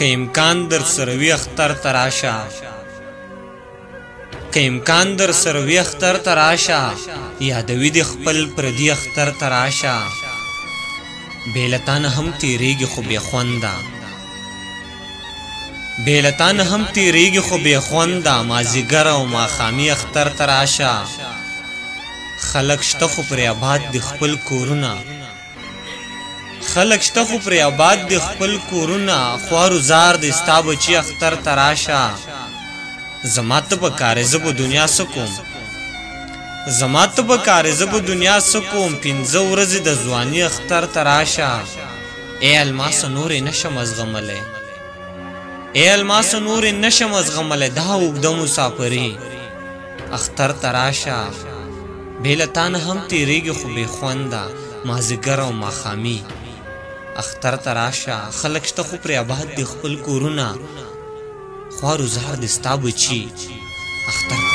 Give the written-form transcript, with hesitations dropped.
که امکان در سروی اختر تراشا، که امکان در سروی اختر تراشا، یادوی دی خپل پردی اختر تراشا. بیلتان هم تیریگی خو بی خوندا، بیلتان هم تیریگی خو بی خوندا، مازیگر و ماخامی اختر تراشا. خلق شته خو پر آباد دی خپل کورونا، خلق شته خو پر آباد دی خپل کورونا، خوارو زار دی ستا بچی اختر تراشا. زما ته پکار زب دنیا سکوم، زما ته پکار زب دنیا سکوم، پنځه ورځې د ځواني اختر تراشا. ای الماس نور نشم از غمله، ای الماس نور نشم از غمله، دا اوږده مسافري اختر تراشا. بیلتان هم تیریږي خو بې خونده، مازدیګر او ماښامي اختر تراشا. خلک شته خو پرې آباد دي خپل کورونه، خوارو زار دي ستا بچي اختر